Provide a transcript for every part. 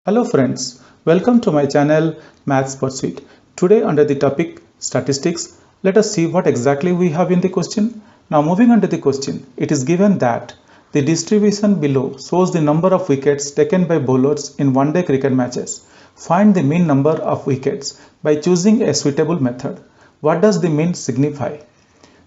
Hello friends, welcome to my channel Maths Pursuit. Today under the topic statistics, let us see what exactly we have in the question. Now moving on to the question, it is given that the distribution below shows the number of wickets taken by bowlers in one-day cricket matches. Find the mean number of wickets by choosing a suitable method. What does the mean signify?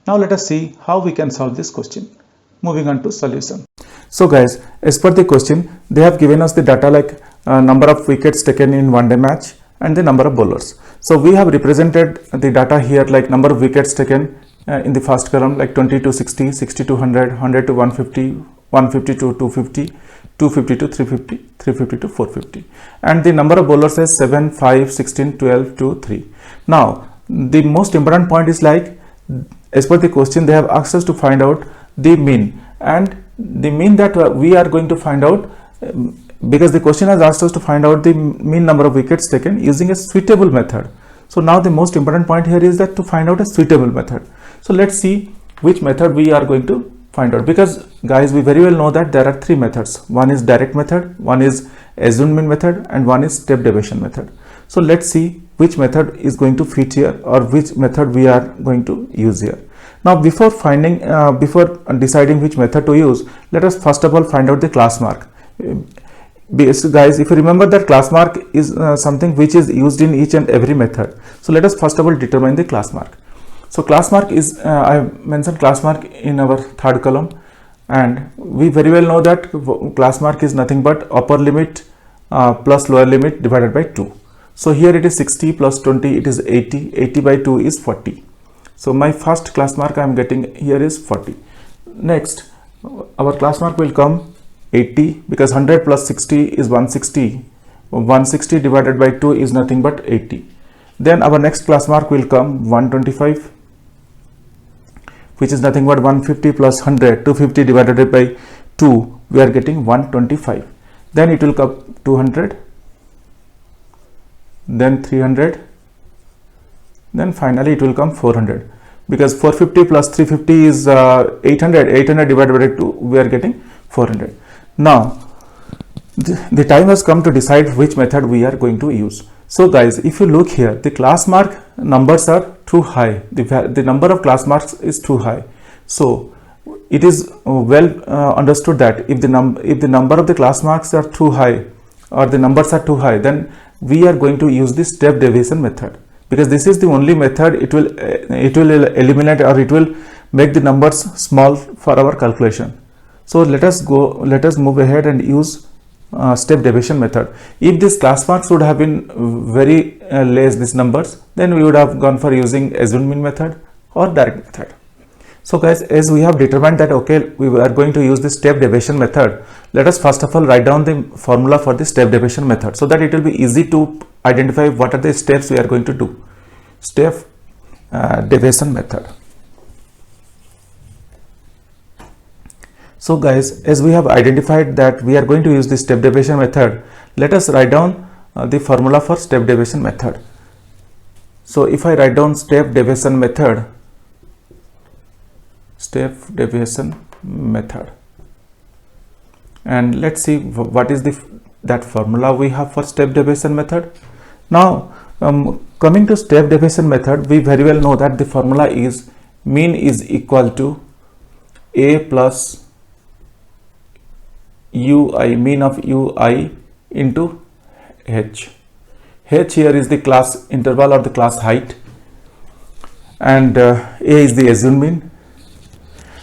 Now let us see how we can solve this question. Moving on to solution. So guys, as per the question, they have given us the data like number of wickets taken in one day match and the number of bowlers. So we have represented the data here like number of wickets taken in the first column like 20 to 60, 60 to 100, 100 to 150, 150 to 250, 250 to 350, 350 to 450, and the number of bowlers is 7, 5, 16, 12 to 3. Now the most important point is like as per the question they have asked us to find out the mean, and the mean that we are going to find out because the question has asked us to find out the mean number of wickets taken using a suitable method. So now the most important point here is that to find out a suitable method. So let's see which method we are going to find out, because guys we very well know that there are three methods. One is direct method, one is assumed mean method, and one is step deviation method. So let's see which method is going to fit here or which method we are going to use here. Now before deciding which method to use, let us first of all find out the class mark. Guys, if you remember that class mark is something which is used in each and every method. So let us first of all determine the class mark. So class mark is I have mentioned class mark in our third column, and we very well know that class mark is nothing but upper limit plus lower limit divided by 2. So here it is 60 plus 20, it is 80, 80 by 2 is 40. So my first class mark I am getting here is 40. Next our class mark will come 80, because 100 plus 60 is 160. 160 divided by 2 is nothing but 80. Then our next class mark will come 125, which is nothing but 150 plus 100, 250 divided by 2, we are getting 125. Then it will come 200, then 300, then finally it will come 400, because 450 plus 350 is 800. 800 divided by 2, we are getting 400. Now the time has come to decide which method we are going to use. So guys, if you look here, the class mark numbers are too high. The number of class marks is too high. So it is well understood that if the number of the class marks are too high or the numbers are too high, then we are going to use the step deviation method, because this is the only method it will eliminate or it will make the numbers small for our calculation. So let us move ahead and use step deviation method. If this class marks would have been very less, these numbers, then we would have gone for using assumed mean method or direct method. So guys, as we have determined that okay, we are going to use the step deviation method, let us first of all write down the formula for the step deviation method, so that it will be easy to identify what are the steps we are going to do. Step deviation method. So guys, as we have identified that we are going to use the step deviation method, let us write down the formula for step deviation method. So if I write down step deviation method, and let's see what is that formula we have for step deviation method. Now coming to step deviation method, we very well know that the formula is mean is equal to a plus ui, mean of ui into h. H here is the class interval or the class height, and a is the assumed mean,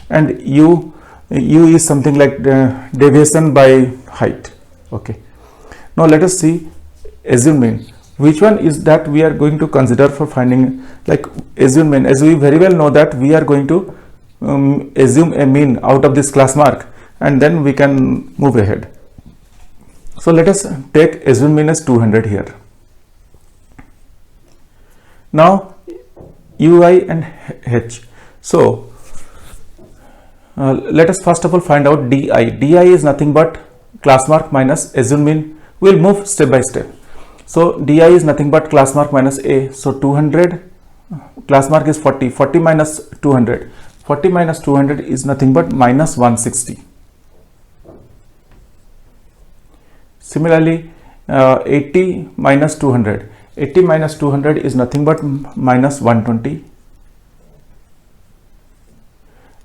and u is something like deviation by height. Okay, now let us see assumed mean. Which one is that we are going to consider for finding like assumed mean? As we very well know that we are going to assume a mean out of this class mark, and then we can move ahead. So let us take assumed mean as 200 here. Now ui and h. So let us first of all find out di. Di is nothing but class mark minus assumed mean. We will move step by step. So di is nothing but class mark minus a. So 200, class mark is 40. 40 minus 200. 40 minus 200 is nothing but minus 160. Similarly, 80 minus 200. 80 minus 200 is nothing but minus 120.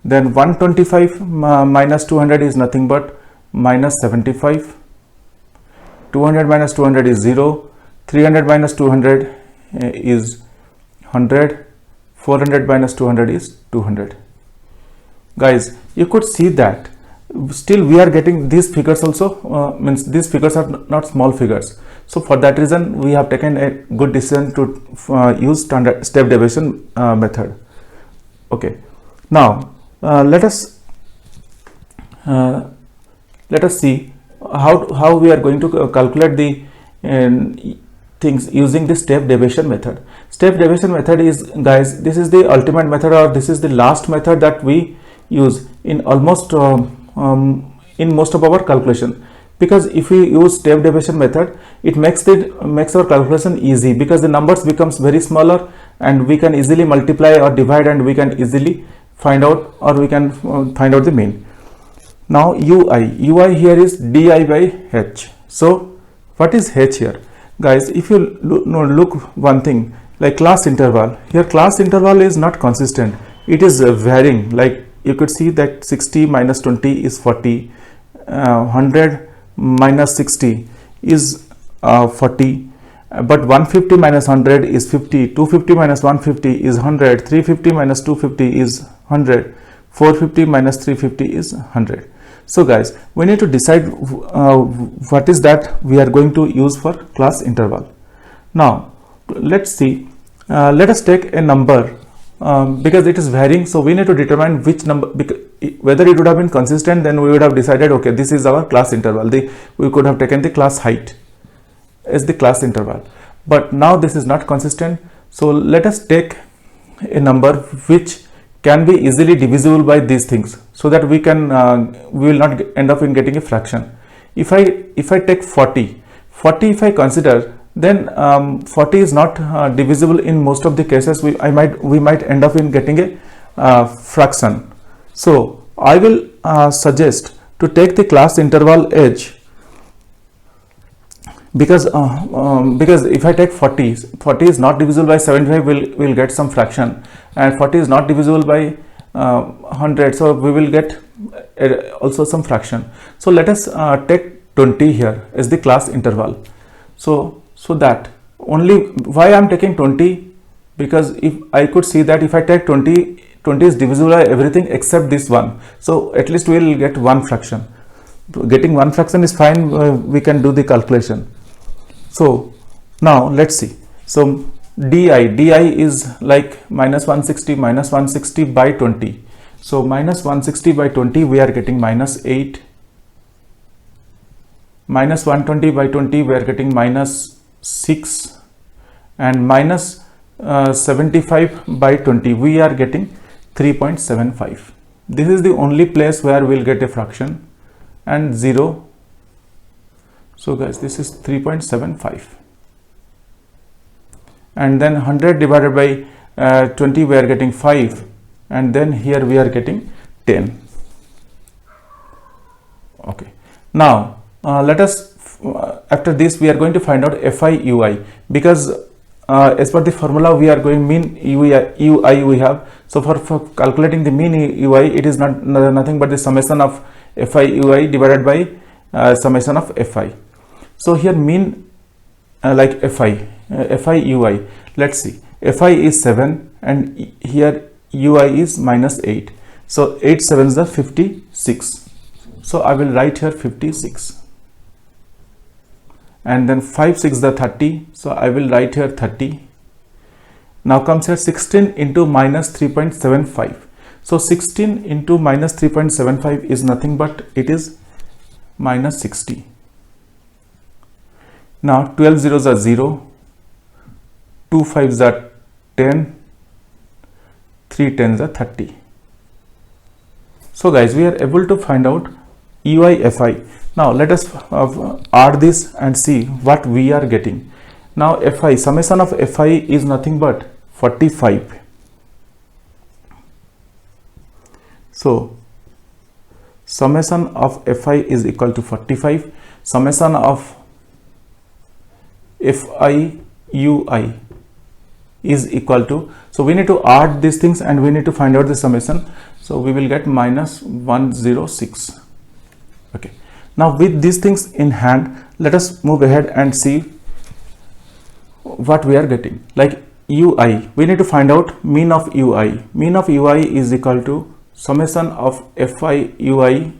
Then 125 minus 200 is nothing but minus 75. 200 minus 200 is 0. 300 minus 200 is 100. 400 minus 200 is 200. Guys, you could see that still we are getting these figures also, means these figures are not small figures. So for that reason we have taken a good decision to use standard step deviation method. Okay, now let us see how we are going to calculate the things using the step deviation method. Step deviation method is, guys, this is the ultimate method, or this is the last method that we use in almost in most of our calculation, because if we use step deviation method, it makes our calculation easy, because the numbers becomes very smaller and we can easily multiply or divide, and we can easily find out, or we can find out the mean. Now ui here is di by h. So what is h here, guys? If you look one thing, like class interval, here class interval is not consistent, it is varying. Like you could see that 60 minus 20 is 40, 100 minus 60 is 40, but 150 minus 100 is 50, 250 minus 150 is 100, 350 minus 250 is 100, 450 minus 350 is 100. So guys, we need to decide what is that we are going to use for class interval. Now let's see, let us take a number, because it is varying, so we need to determine which number, whether it would have been consistent, then we would have decided, okay, this is our class interval. We could have taken the class height as the class interval, but now this is not consistent. So let us take a number which can be easily divisible by these things, so that we will not end up in getting a fraction. If I take 40 if I consider, then 40 is not divisible in most of the cases. We might end up in getting a fraction. So I will suggest to take the class interval edge, because if I take 40 is not divisible by 75, we'll get some fraction, and 40 is not divisible by 100, so we will get also some fraction. So let us take 20 here as the class interval. So that only, why I am taking 20, because if I could see that if I take 20 is divisible by everything except this one, so at least we will get one fraction. Getting one fraction is fine, we can do the calculation. So now let's see. So di is like minus 160 by 20. So minus 160 by 20, we are getting minus 8. Minus 120 by 20, we are getting minus 6, and minus 75 by 20, we are getting 3.75. This is the only place where we'll get a fraction, and 0. So guys, this is 3.75, and then 100 divided by 20, we are getting 5, and then here we are getting 10. Okay, now let us, after this we are going to find out fi ui, because as per the formula we are going mean ui we have. So for calculating the mean ui, it is nothing but the summation of fi ui divided by summation of fi. So here mean like fi ui, let's see, fi is 7 and here ui is minus 8. So 8 sevens are 56. So I will write here 56. And then 5 6 the 30, so I will write here 30. Now comes here 16 into minus 3.75. So 16 into minus 3.75 is nothing but it is minus 60. Now 12 zeros are 0, 2 5s are 10, 3 10s are 30. So guys, we are able to find out ui fi. Now let us add this and see what we are getting. Now fi, summation of fi is nothing but 45. So summation of fi is equal to 45. Summation of FI UI is equal to, so we need to add these things and we need to find out the summation. So we will get minus 106. Okay, now with these things in hand, let us move ahead and see what we are getting. Like UI, we need to find out mean of UI. Mean of UI is equal to summation of FI UI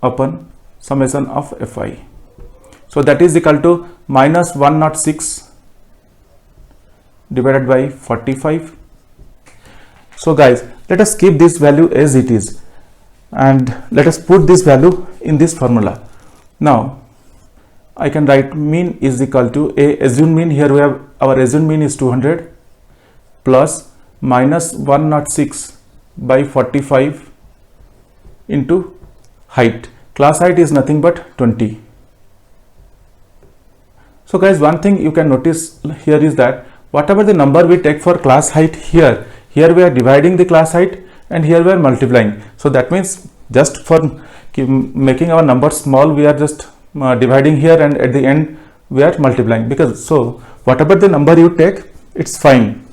upon summation of FI. So that is equal to minus 106 divided by 45. So guys, let us keep this value as it is and let us put this value in this formula. Now I can write mean is equal to assumed mean. Here we have our assumed mean is 200 plus minus 106 by 45 into height. Class height is nothing but 20. So guys, one thing you can notice here is that whatever the number we take for class height here we are dividing the class height and here we are multiplying. So that means just for making our number small, we are just dividing here and at the end we are multiplying, because so whatever the number you take, it's fine.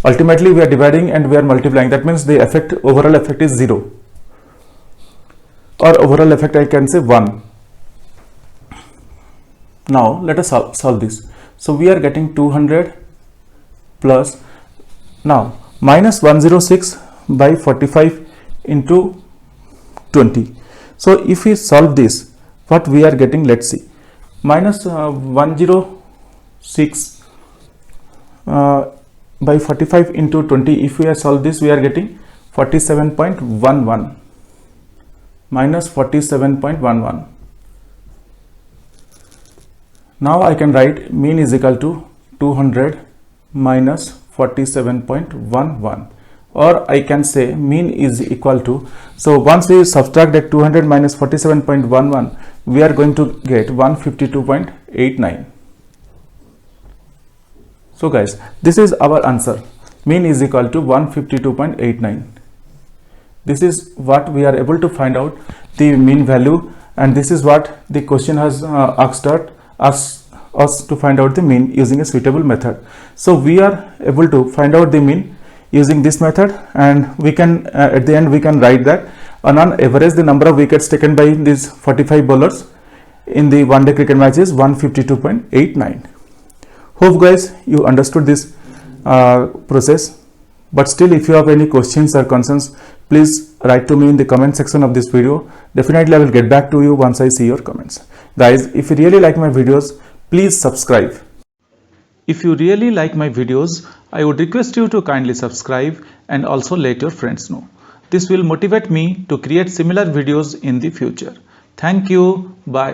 Ultimately we are dividing and we are multiplying. That means the effect, overall effect is 0, or overall effect I can say 1. Now let us solve this. So we are getting 200 plus, now minus 106 by 45 into 20. So if we solve this, what we are getting, let's see, minus 106 by 45 into 20. If we solve this, we are getting 47.11, minus 47.11. Now I can write mean is equal to 200 minus 47.11, or I can say mean is equal to, so once we subtract that 200 minus 47.11, we are going to get 152.89. So guys, this is our answer. Mean is equal to 152.89. This is what we are able to find out the mean value, and this is what the question has asked us to find out the mean using a suitable method. So we are able to find out the mean using this method, and we can at the end we can write that on average the number of wickets taken by these 45 bowlers in the one day cricket match is 152.89. Hope guys you understood this process, but still if you have any questions or concerns, please write to me in the comment section of this video. Definitely I will get back to you once I see your comments. Guys, if you really like my videos, please subscribe. If you really like my videos, I would request you to kindly subscribe and also let your friends know. This will motivate me to create similar videos in the future. Thank you. Bye.